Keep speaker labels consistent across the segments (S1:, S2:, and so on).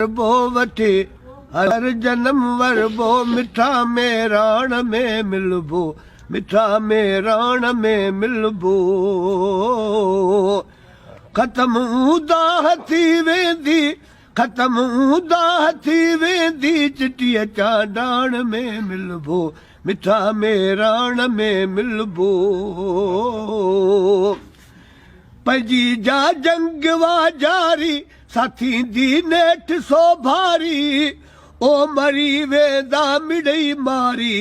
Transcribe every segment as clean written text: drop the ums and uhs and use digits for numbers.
S1: वरबो वठी हर जन्म वरबो मिठा में राण में मिलबो मिठा में राण में मिलबो ख़त्म दाह थी वेंदी ख़त्म दाह थी वेंदी चिटीअ चांडाण में मिलबो मिठा में राण में मिलबो पंहिंजी जा जंग वा जारी साथी दी नेठ सो भारी ओ मरी वेंदा मिड़ई मारी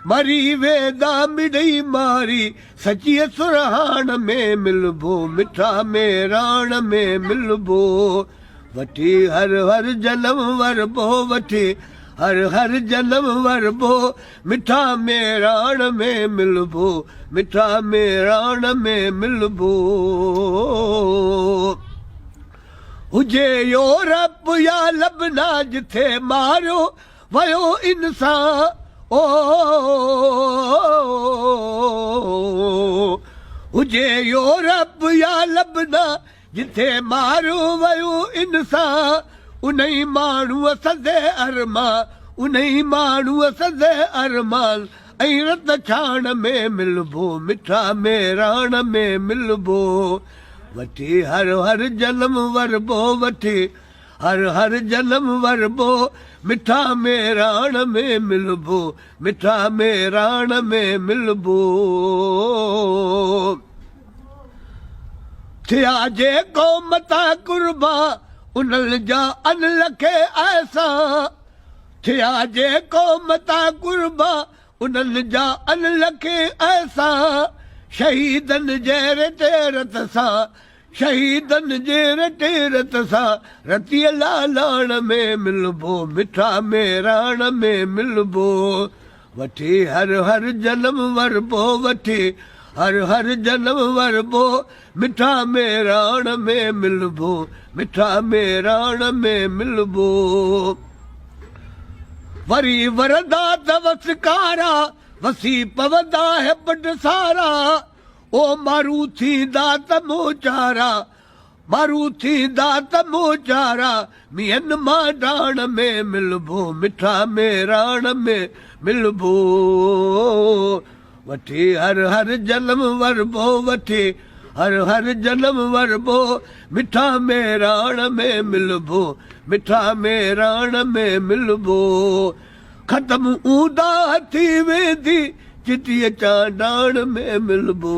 S1: मरी वेंदा मिड़ई मारी सचीअ सुरहाण में मिलबो मिठा में राण में मिलबो वठी हर हर जनम वरबो वठी हर हर जनम वरबो मिठा में राण में मिलबो मिठा में राण में मिलबो हुजे यूरोप या लबना जिथे मारियो वयो इंसान ओ हुजे यूरोप या लबना जिथे मारियो वयो इंसान उन्ही माण्हूअ सदे अरमान उन्ही माण्हूअ सदे अरमान ऐं रत छाण में मिलबो मिठा में राण में मिलबो वठी हर हर जन्म वरबो वठी हर हर जन्म वरबो मिठा में राण में मिलबो मिठा में राण में मिलबो थिया जे क़ौम तां कुर्बा उन्हनि जा अन लखे ऐसा थिया जे क़ौम तां कुर्बा उन्हनि जा अन लखे ऐसा शहीदनि जे रत सां शहीदनि जे रत सां रतीअ लालाण में मिलबो मिठा में राण में मिलबो वठी हर हर जन्म वरबो वठी हर हर जन्म वरबो मिठा में राण में मिलबो मिठा में राण में मिलबो वरी वरदा तवसकारा वसी पवंदा है बड सारा ओ मारू थींदा त मोचारा मारू थींदा त मोचारा मियन मां डाण में मिलबो मिठा में राण में मिलबो वठी हर हर जन्म वरबो वठी हर हर जन्म वरबो मिठा में राण में मिलबो मिठा में राण में मिलबो ख़त्म ऊंदा थी वेंदी चिटीअ चांडाण में मिलबो